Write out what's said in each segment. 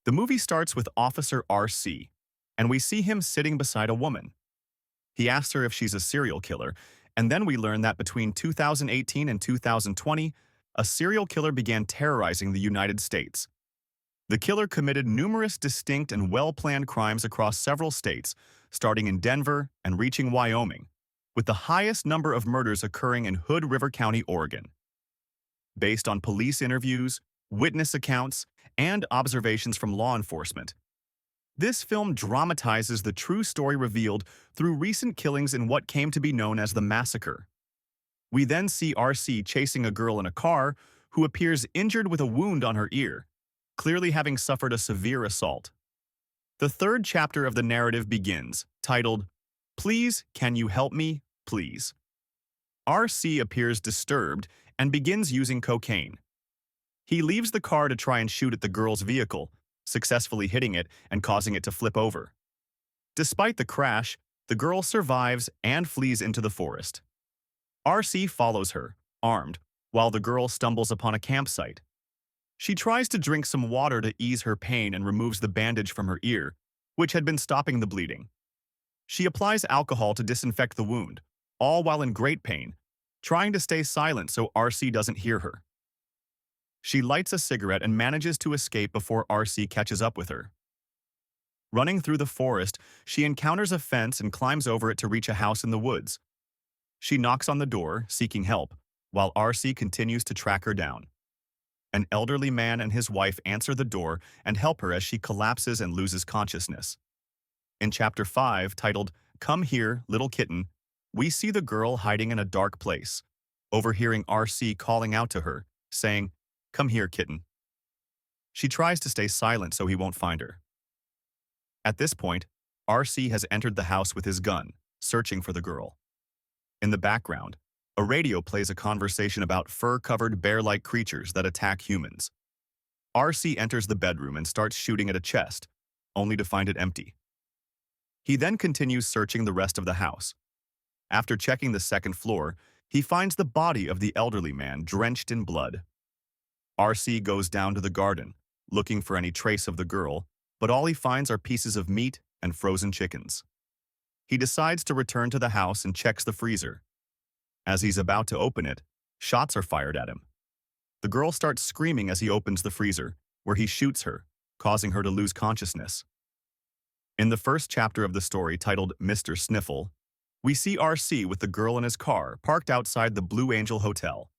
The movie starts with Officer R.C., and we see him sitting beside a woman. He asks her if she's a serial killer, and then we learn that between 2018 and 2020, a serial killer began terrorizing the United States. The killer committed numerous distinct and well-planned crimes across several states, starting in Denver and reaching Wyoming, with the highest number of murders occurring in Hood River County, Oregon. Based on police interviews, witness accounts, and observations from law enforcement, this film dramatizes the true story revealed through recent killings in what came to be known as the massacre. We then see R.C. chasing a girl in a car who appears injured with a wound on her ear, clearly having suffered a severe assault. The third chapter of the narrative begins, titled, "Please, Can You Help Me, Please?" R.C. appears disturbed and begins using cocaine. He leaves the car to try and shoot at the girl's vehicle, successfully hitting it and causing it to flip over. Despite the crash, the girl survives and flees into the forest. R.C. follows her, armed, while the girl stumbles upon a campsite. She tries to drink some water to ease her pain and removes the bandage from her ear, which had been stopping the bleeding. She applies alcohol to disinfect the wound, all while in great pain, trying to stay silent so R.C. doesn't hear her. She lights a cigarette and manages to escape before R.C. catches up with her. Running through the forest, she encounters a fence and climbs over it to reach a house in the woods. She knocks on the door, seeking help, while R.C. continues to track her down. An elderly man and his wife answer the door and help her as she collapses and loses consciousness. In Chapter 5, titled, "Come Here, Little Kitten," we see the girl hiding in a dark place, overhearing R.C. calling out to her, saying, "Come here, kitten." She tries to stay silent so he won't find her. At this point, R.C. has entered the house with his gun, searching for the girl. In the background, a radio plays a conversation about fur-covered bear-like creatures that attack humans. R.C. enters the bedroom and starts shooting at a chest, only to find it empty. He then continues searching the rest of the house. After checking the second floor, he finds the body of the elderly man drenched in blood. R.C. goes down to the garden, looking for any trace of the girl, but all he finds are pieces of meat and frozen chickens. He decides to return to the house and checks the freezer. As he's about to open it, shots are fired at him. The girl starts screaming as he opens the freezer, where he shoots her, causing her to lose consciousness. In the first chapter of the story, titled Mr. Sniffle, we see R.C. with the girl in his car parked outside the Blue Angel Hotel.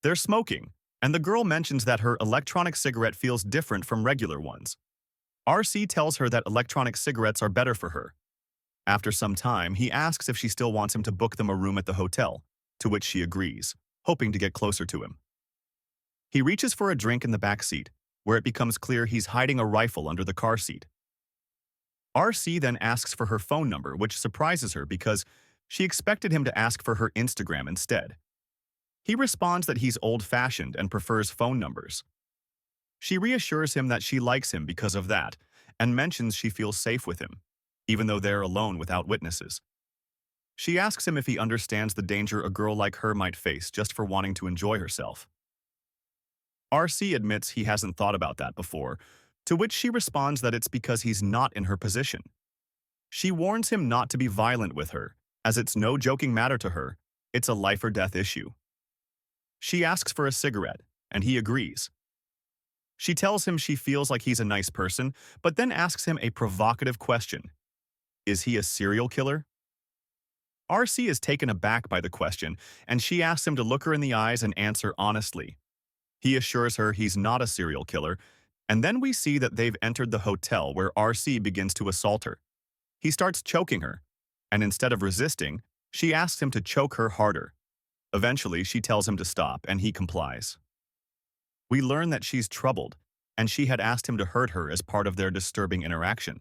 They're smoking, and the girl mentions that her electronic cigarette feels different from regular ones. R.C. tells her that electronic cigarettes are better for her. After some time, he asks if she still wants him to book them a room at the hotel, to which she agrees, hoping to get closer to him. He reaches for a drink in the back seat, where it becomes clear he's hiding a rifle under the car seat. R.C. then asks for her phone number, which surprises her because she expected him to ask for her Instagram instead. He responds that he's old-fashioned and prefers phone numbers. She reassures him that she likes him because of that, and mentions she feels safe with him, even though they're alone without witnesses. She asks him if he understands the danger a girl like her might face just for wanting to enjoy herself. R.C. admits he hasn't thought about that before, to which she responds that it's because he's not in her position. She warns him not to be violent with her, as it's no joking matter to her, it's a life-or-death issue. She asks for a cigarette, and he agrees. She tells him she feels like he's a nice person, but then asks him a provocative question. Is he a serial killer? R.C. is taken aback by the question, and she asks him to look her in the eyes and answer honestly. He assures her he's not a serial killer, and then we see that they've entered the hotel where R.C. begins to assault her. He starts choking her, and instead of resisting, she asks him to choke her harder. Eventually, she tells him to stop, and he complies. We learn that she's troubled, and she had asked him to hurt her as part of their disturbing interaction.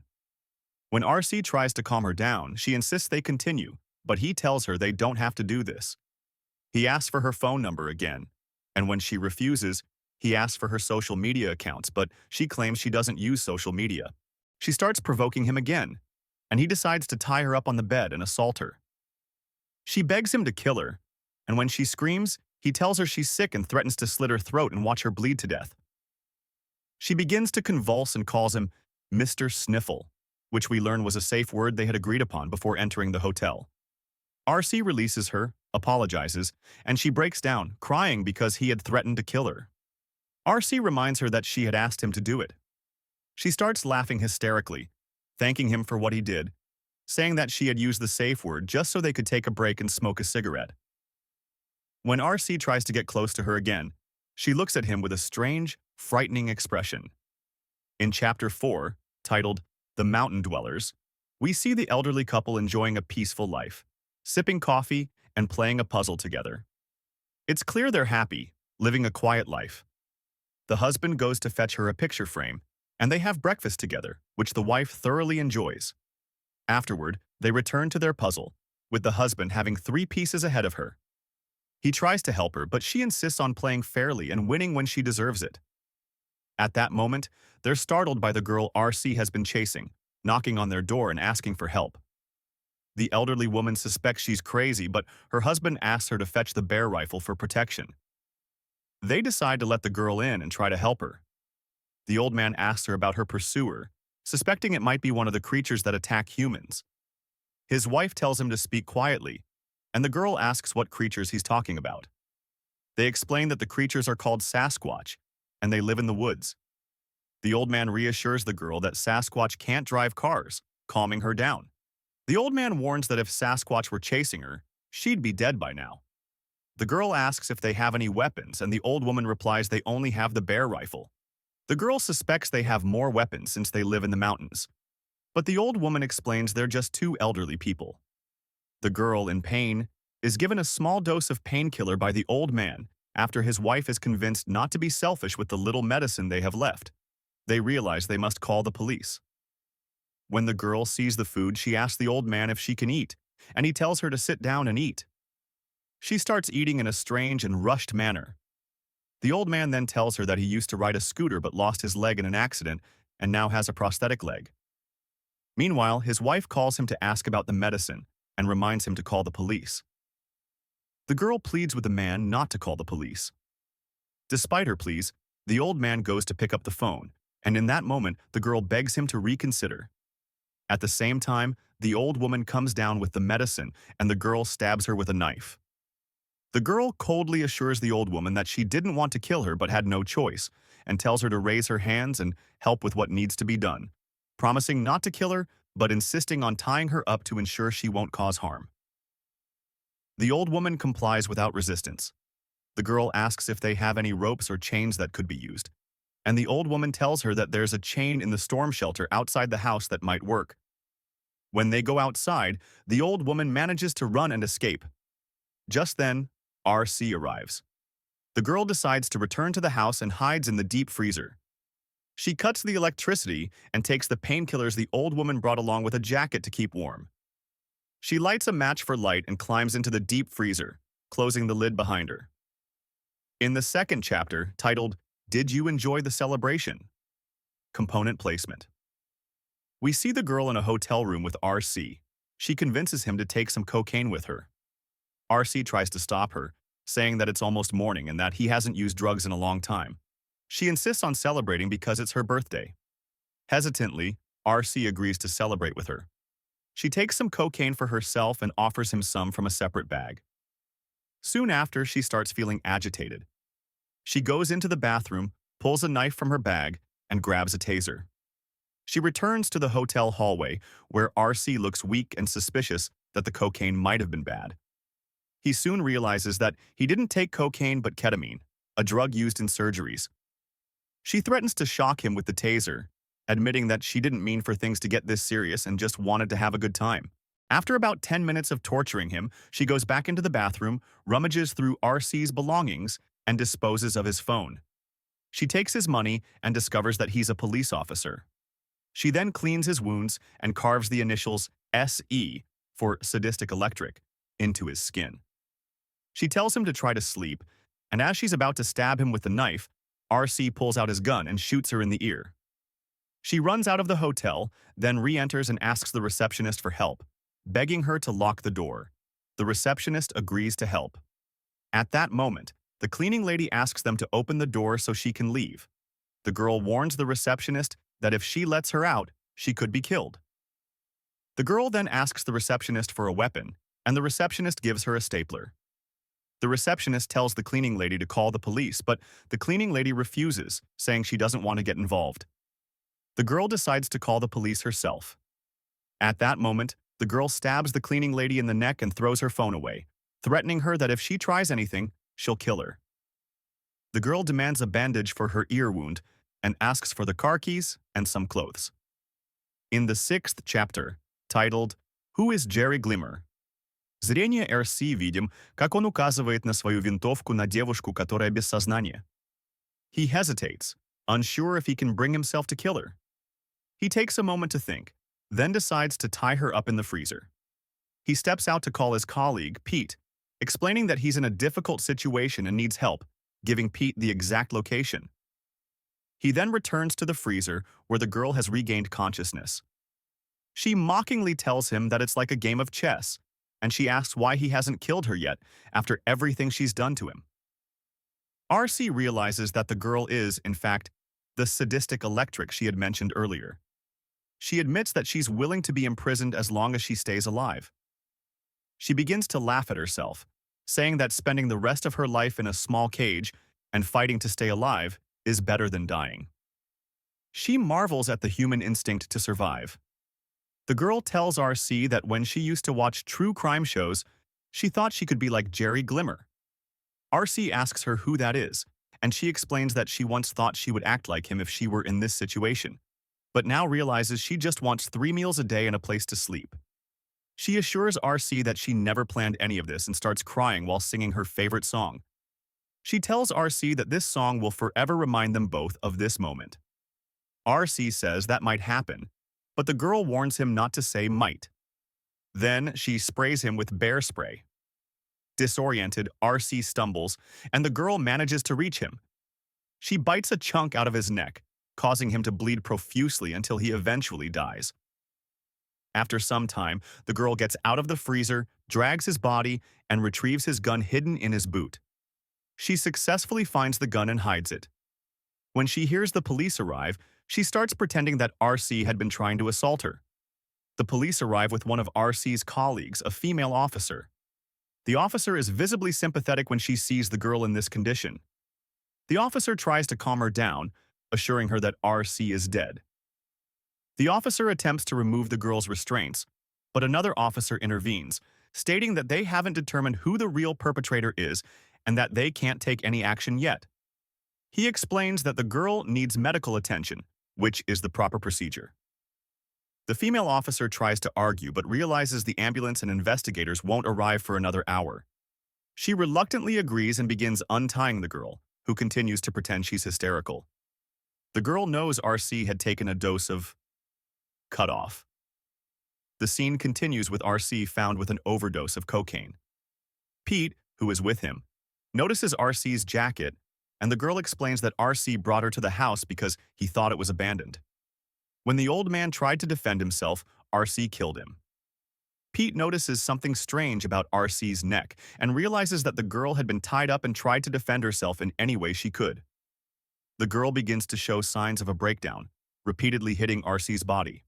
When R.C. tries to calm her down, she insists they continue, but he tells her they don't have to do this. He asks for her phone number again, and when she refuses, he asks for her social media accounts, but she claims she doesn't use social media. She starts provoking him again, and he decides to tie her up on the bed and assault her. She begs him to kill her, and when she screams, he tells her she's sick and threatens to slit her throat and watch her bleed to death. She begins to convulse and calls him Mr. Sniffle, which we learn was a safe word they had agreed upon before entering the hotel. RC releases her, apologizes, and she breaks down, crying because he had threatened to kill her. RC reminds her that she had asked him to do it. She starts laughing hysterically, thanking him for what he did, saying that she had used the safe word just so they could take a break and smoke a cigarette. When RC tries to get close to her again, she looks at him with a strange, frightening expression. In Chapter 4, titled The Mountain Dwellers, we see the elderly couple enjoying a peaceful life, sipping coffee and playing a puzzle together. It's clear they're happy, living a quiet life. The husband goes to fetch her a picture frame, and they have breakfast together, which the wife thoroughly enjoys. Afterward, they return to their puzzle, with the husband having 3 pieces ahead of her. He tries to help her, but she insists on playing fairly and winning when she deserves it. At that moment, they're startled by the girl RC has been chasing, knocking on their door and asking for help. The elderly woman suspects she's crazy, but her husband asks her to fetch the bear rifle for protection. They decide to let the girl in and try to help her. The old man asks her about her pursuer, suspecting it might be one of the creatures that attack humans. His wife tells him to speak quietly, and the girl asks what creatures he's talking about. They explain that the creatures are called Sasquatch, and they live in the woods. The old man reassures the girl that Sasquatch can't drive cars, calming her down. The old man warns that if Sasquatch were chasing her, she'd be dead by now. The girl asks if they have any weapons, and the old woman replies they only have the bear rifle. The girl suspects they have more weapons since they live in the mountains, but the old woman explains they're just 2 elderly people. The girl, in pain, is given a small dose of painkiller by the old man after his wife is convinced not to be selfish with the little medicine they have left. They realize they must call the police. When the girl sees the food, she asks the old man if she can eat, and he tells her to sit down and eat. She starts eating in a strange and rushed manner. The old man then tells her that he used to ride a scooter but lost his leg in an accident and now has a prosthetic leg. Meanwhile, his wife calls him to ask about the medicine and reminds him to call the police. The girl pleads with the man not to call the police. Despite her pleas, the old man goes to pick up the phone, and in that moment, the girl begs him to reconsider. At the same time, the old woman comes down with the medicine, and the girl stabs her with a knife. The girl coldly assures the old woman that she didn't want to kill her but had no choice, and tells her to raise her hands and help with what needs to be done, promising not to kill her but insisting on tying her up to ensure she won't cause harm. The old woman complies without resistance. The girl asks if they have any ropes or chains that could be used, and the old woman tells her that there's a chain in the storm shelter outside the house that might work. When they go outside, the old woman manages to run and escape. Just then, RC arrives. The girl decides to return to the house and hides in the deep freezer. She cuts the electricity and takes the painkillers the old woman brought along with a jacket to keep warm. She lights a match for light and climbs into the deep freezer, closing the lid behind her. In the second chapter, titled, Did You Enjoy the Celebration? Component placement. We see the girl in a hotel room with RC. She convinces him to take some cocaine with her. RC tries to stop her, saying that it's almost morning and that he hasn't used drugs in a long time. She insists on celebrating because it's her birthday. Hesitantly, RC agrees to celebrate with her. She takes some cocaine for herself and offers him some from a separate bag. Soon after, she starts feeling agitated. She goes into the bathroom, pulls a knife from her bag, and grabs a taser. She returns to the hotel hallway, where RC looks weak and suspicious that the cocaine might have been bad. He soon realizes that he didn't take cocaine but ketamine, a drug used in surgeries. She threatens to shock him with the taser, admitting that she didn't mean for things to get this serious and just wanted to have a good time. After about 10 minutes of torturing him, she goes back into the bathroom, rummages through RC's belongings, and disposes of his phone. She takes his money and discovers that he's a police officer. She then cleans his wounds and carves the initials SE for sadistic electric into his skin. She tells him to try to sleep, and as she's about to stab him with the knife, RC pulls out his gun and shoots her in the ear. She runs out of the hotel, then re-enters and asks the receptionist for help, begging her to lock the door. The receptionist agrees to help. At that moment, the cleaning lady asks them to open the door so she can leave. The girl warns the receptionist that if she lets her out, she could be killed. The girl then asks the receptionist for a weapon, and the receptionist gives her a stapler. The receptionist tells the cleaning lady to call the police, but the cleaning lady refuses, saying she doesn't want to get involved. The girl decides to call the police herself. At that moment, the girl stabs the cleaning lady in the neck and throws her phone away, threatening her that if she tries anything, she'll kill her. The girl demands a bandage for her ear wound and asks for the car keys and some clothes. In the 6th chapter, titled "Who is Jerry Glimmer?", зрение RC видим, как он указывает на свою винтовку на девушку, которая без сознания. He hesitates, unsure if he can bring himself to kill her. He takes a moment to think, then decides to tie her up in the freezer. He steps out to call his colleague, Pete, explaining that he's in a difficult situation and needs help, giving Pete the exact location. He then returns to the freezer where the girl has regained consciousness. She mockingly tells him that it's like a game of chess, and she asks why he hasn't killed her yet after everything she's done to him. RC realizes that the girl is, in fact, the sadistic electric she had mentioned earlier. She admits that she's willing to be imprisoned as long as she stays alive. She begins to laugh at herself, saying that spending the rest of her life in a small cage and fighting to stay alive is better than dying. She marvels at the human instinct to survive. The girl tells RC that when she used to watch true crime shows, she thought she could be like Jerry Glimmer. RC asks her who that is, and she explains that she once thought she would act like him if she were in this situation, but now realizes she just wants 3 meals a day and a place to sleep. She assures RC that she never planned any of this and starts crying while singing her favorite song. She tells RC that this song will forever remind them both of this moment. RC says that might happen, but the girl warns him not to say might. Then she sprays him with bear spray. Disoriented, RC stumbles, and the girl manages to reach him. She bites a chunk out of his neck, causing him to bleed profusely until he eventually dies. After some time, the girl gets out of the freezer, drags his body, and retrieves his gun hidden in his boot. She successfully finds the gun and hides it. When she hears the police arrive, she starts pretending that RC had been trying to assault her. The police arrive with one of RC's colleagues, a female officer. The officer is visibly sympathetic when she sees the girl in this condition. The officer tries to calm her down, assuring her that RC is dead. The officer attempts to remove the girl's restraints, but another officer intervenes, stating that they haven't determined who the real perpetrator is and that they can't take any action yet. He explains that the girl needs medical attention, which is the proper procedure. The female officer tries to argue but realizes the ambulance and investigators won't arrive for another hour. She reluctantly agrees and begins untying the girl, who continues to pretend she's hysterical. The girl knows RC had taken a dose of cut off. The scene continues with RC found with an overdose of cocaine. Pete, who is with him, notices RC's jacket, and the girl explains that RC brought her to the house because he thought it was abandoned. When the old man tried to defend himself, RC killed him. Pete notices something strange about RC's neck and realizes that the girl had been tied up and tried to defend herself in any way she could. The girl begins to show signs of a breakdown, repeatedly hitting RC's body.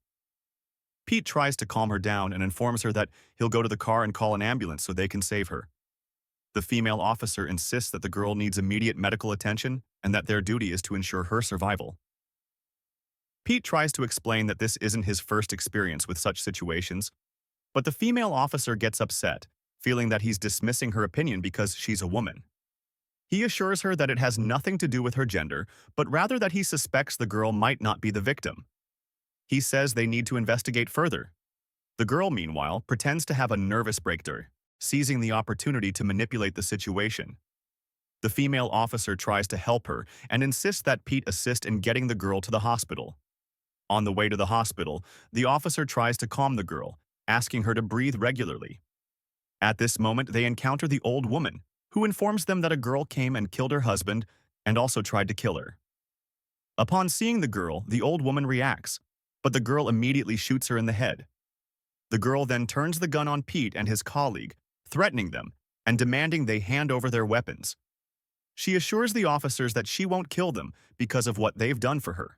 Pete tries to calm her down and informs her that he'll go to the car and call an ambulance so they can save her. The female officer insists that the girl needs immediate medical attention and that their duty is to ensure her survival. Pete tries to explain that this isn't his first experience with such situations, but the female officer gets upset, feeling that he's dismissing her opinion because she's a woman. He assures her that it has nothing to do with her gender, but rather that he suspects the girl might not be the victim. He says they need to investigate further. The girl, meanwhile, pretends to have a nervous breakdown, seizing the opportunity to manipulate the situation. The female officer tries to help her and insists that Pete assist in getting the girl to the hospital. On the way to the hospital, the officer tries to calm the girl, asking her to breathe regularly. At this moment, they encounter the old woman, who informs them that a girl came and killed her husband and also tried to kill her. Upon seeing the girl, the old woman reacts, but the girl immediately shoots her in the head. The girl then turns the gun on Pete and his colleague, threatening them and demanding they hand over their weapons. She assures the officers that she won't kill them because of what they've done for her.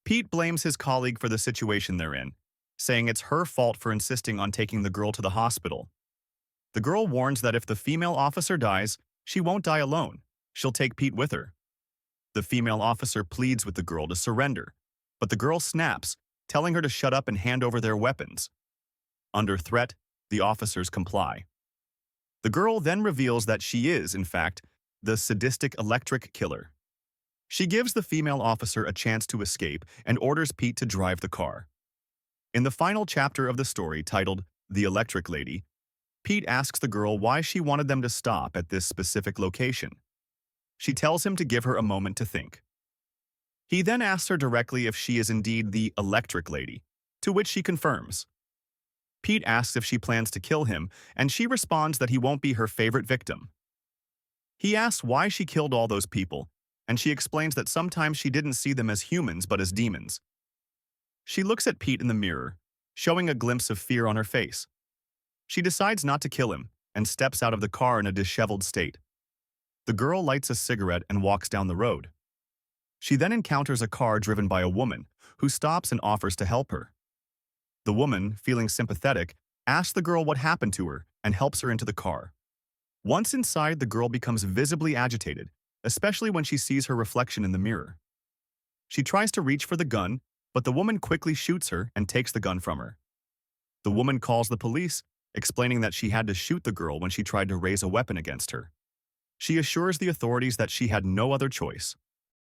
Pete blames his colleague for the situation they're in, saying it's her fault for insisting on taking the girl to the hospital. The girl warns that if the female officer dies, she won't die alone. She'll take Pete with her. The female officer pleads with the girl to surrender, but the girl snaps, telling her to shut up and hand over their weapons. Under threat, the officers comply. The girl then reveals that she is, in fact, the sadistic electric killer. She gives the female officer a chance to escape and orders Pete to drive the car. In the final chapter of the story, titled The Electric Lady, Pete asks the girl why she wanted them to stop at this specific location. She tells him to give her a moment to think. He then asks her directly if she is indeed the Electric Lady, to which she confirms. Pete asks if she plans to kill him, and she responds that he won't be her favorite victim. He asks why she killed all those people, and she explains that sometimes she didn't see them as humans but as demons. She looks at Pete in the mirror, showing a glimpse of fear on her face. She decides not to kill him and steps out of the car in a disheveled state. The girl lights a cigarette and walks down the road. She then encounters a car driven by a woman who stops and offers to help her. The woman, feeling sympathetic, asks the girl what happened to her and helps her into the car. Once inside, the girl becomes visibly agitated, especially when she sees her reflection in the mirror. She tries to reach for the gun, but the woman quickly shoots her and takes the gun from her. The woman calls the police, explaining that she had to shoot the girl when she tried to raise a weapon against her. She assures the authorities that she had no other choice.